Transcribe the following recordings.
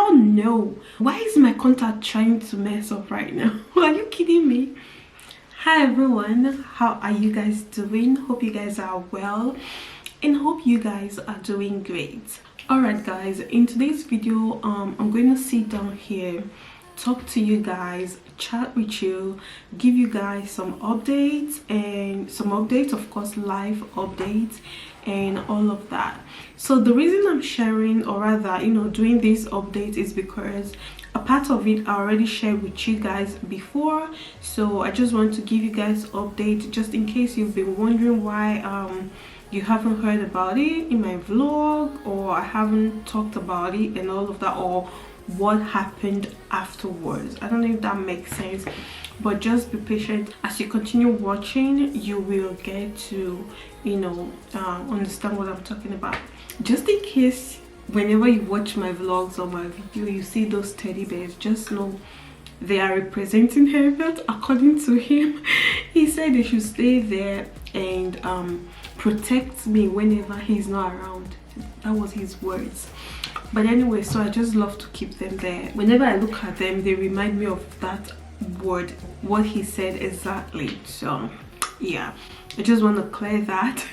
hell no. Why is my contact trying to mess up right now? Are you kidding me? Hi everyone, how are you guys doing? Hope you guys are well and hope you guys are doing great. Alright guys, in today's video I'm going to sit down here, talk to you guys, chat with you, give you guys some updates, of course, live updates and all of that. So the reason I'm sharing, or rather doing this update, is because a part of it I already shared with you guys before. So I just want to give you guys update, just in case you've been wondering why you haven't heard about it in my vlog, or I haven't talked about it and all of that, or what happened afterwards. I don't know if that makes sense, but just be patient. As you continue watching, you will get to understand what I'm talking about. Just in case whenever you watch my vlogs or my video you see those teddy bears, just know they are representing Herbert. According to him, he said they should stay there and protect me whenever he's not around. That was his words. But anyway, so I just love to keep them there. Whenever I look at them, they remind me of that word, what he said exactly. So yeah, I just want to clear that.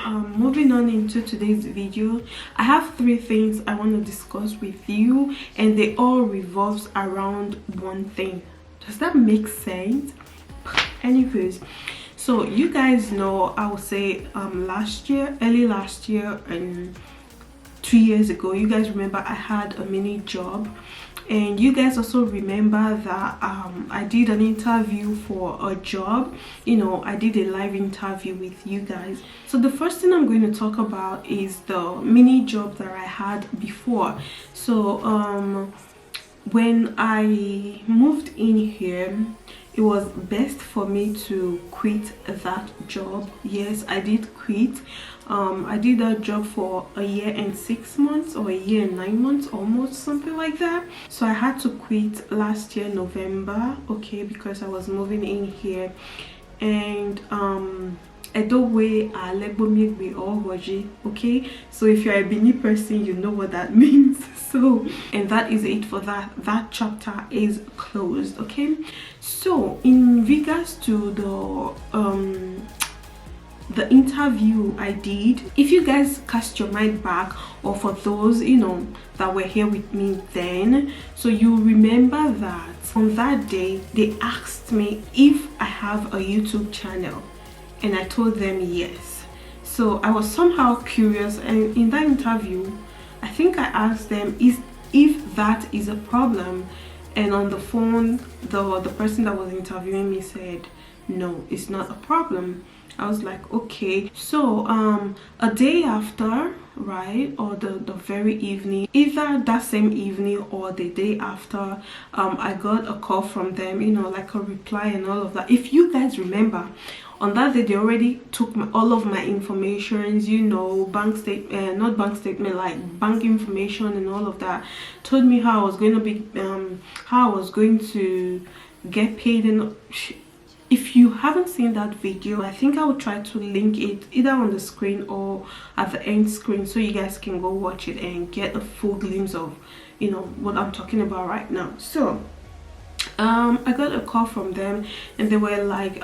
Moving on into today's video, I have 3 things I want to discuss with you, and they all revolves around one thing. Does that make sense? Anyways, so you guys know, I would say early last year and 2 years ago, you guys remember I had a mini job, and you guys also remember that I did an interview for a job. I did a live interview with you guys. So the first thing I'm going to talk about is the mini job that I had before. So when I moved in here, it was best for me to quit that job. Yes, I did quit. I did that job for a year and 6 months, or a year and 9 months, almost, something like that. So I had to quit last year November, okay, because I was moving in here. And okay, so if you're a Bini person, you know what that means. So, and that is it for that chapter is closed. Okay, so in regards to the interview I did, if you guys cast your mind back, or for those that were here with me then, so you remember that on that day they asked me if I have a YouTube channel, and I told them yes. So I was somehow curious, and in that interview I think I asked them if that is a problem, and on the phone the person that was interviewing me said no, it's not a problem. I was like, okay. So a day after, right, or the very evening, either that same evening or the day after, I got a call from them, like a reply and all of that. If you guys remember, on that day they already took all of my informations, bank statement, not bank statement, like bank information and all of that. Told me how I was going to be how I was going to get paid. And if you haven't seen that video, I think I will try to link it either on the screen or at the end screen, so you guys can go watch it and get a full glimpse of what I'm talking about right now. So I got a call from them, and they were like,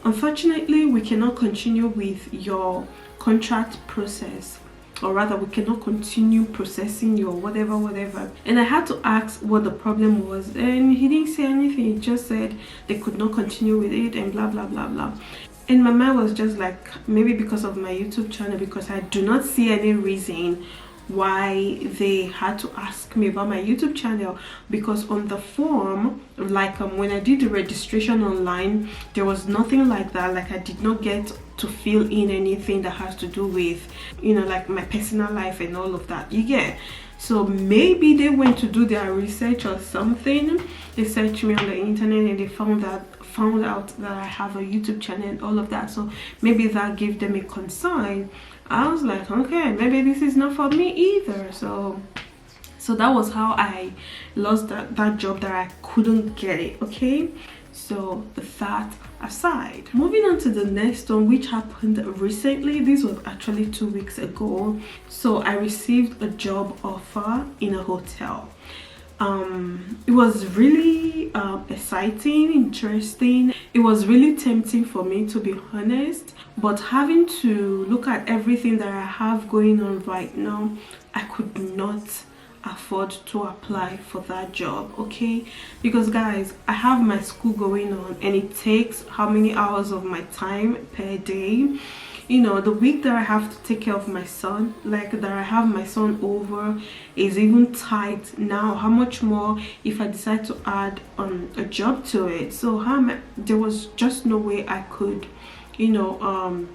unfortunately we cannot continue with your contract process, or rather we cannot continue processing your whatever. And I had to ask what the problem was, and he didn't say anything. He just said they could not continue with it and blah blah blah blah. And my mind was just like, maybe because of my YouTube channel, because I do not see any reason why they had to ask me about my YouTube channel, because on the form, like when I did the registration online, there was nothing like that. Like I did not get to fill in anything that has to do with like my personal life and all of that, you get. So maybe they went to do their research or something. They searched me on the internet and they found out that I have a YouTube channel and all of that. So maybe that gave them a concern. I was like, okay, maybe this is not for me either. So that was how I lost that job, that I couldn't get it. Okay, So that aside, moving on to the next one, which happened recently. This was actually 2 weeks ago. So I received a job offer in a hotel. It was really exciting, interesting. It was really tempting for me, to be honest, but having to look at everything that I have going on right now, I could not afford to apply for that job. Okay, because guys, I have my school going on, and it takes how many hours of my time per day. You know, the week that I have to take care of my son, like that I have my son over, is even tight now. How much more if I decide to add a job to it? So there was just no way I could, you know,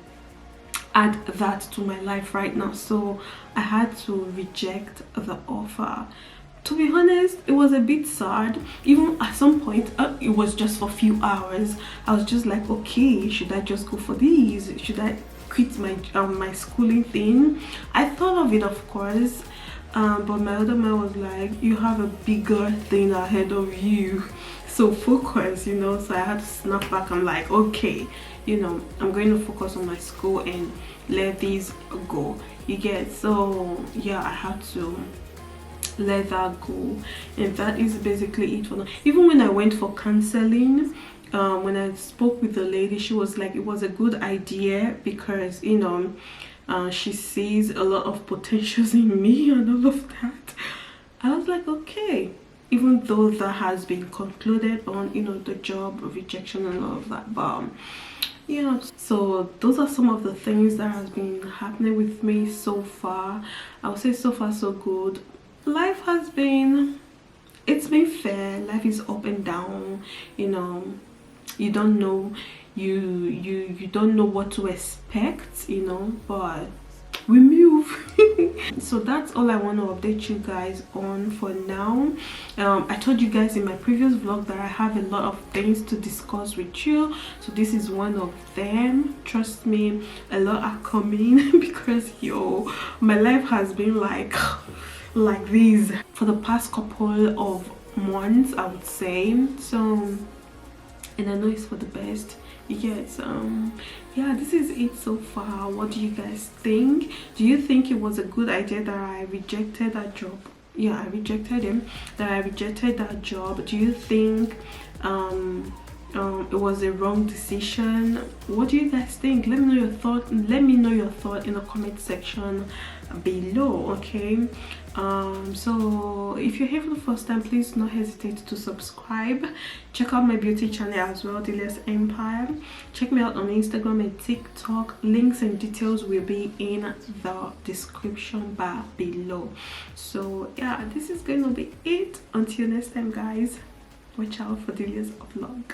add that to my life right now. So I had to reject the offer. To be honest, it was a bit sad. Even at some point, it was just for a few hours. I was just like, okay, should I just go for these? Should I quit my my schooling thing? I thought of it, of course, but my other man was like, you have a bigger thing ahead of you, so focus, you know. So I had to snap back. I'm like, okay, you know, I'm going to focus on my school and let these go, you get. So yeah, I had to let that go, and that is basically it for now. Even when I went for counseling, when I spoke with the lady, she was like, it was a good idea because, you know, she sees a lot of potentials in me and all of that. I was like, okay, even though that has been concluded on, you know, the job rejection and all of that, but yeah. So those are some of the things that has been happening with me so far. I would say so far so good. Life has been, it's been fair. Life is up and down, you know. You don't know, you don't know what to expect, you know, but we move. So that's all I want to update you guys on for now. I told you guys in my previous vlog that I have a lot of things to discuss with you, so this is one of them. Trust me, a lot are coming because yo, my life has been like this for the past couple of months, I would say. So, and I know it's for the best. Yes, yeah, this is it so far. What do you guys think? Do you think it was a good idea that I rejected that job? Yeah, I rejected him, that I rejected that job. Do you think it was a wrong decision? What do you guys think? Let me know your thought. Let me know your thought in the comment section below. Okay, so if you're here for the first time, please do not hesitate to subscribe. Check out my beauty channel as well, Dilias Empire. Check me out on Instagram and TikTok. Links and details will be in the description bar below. So yeah, this is going to be it. Until next time, guys, watch out for Dilias vlog.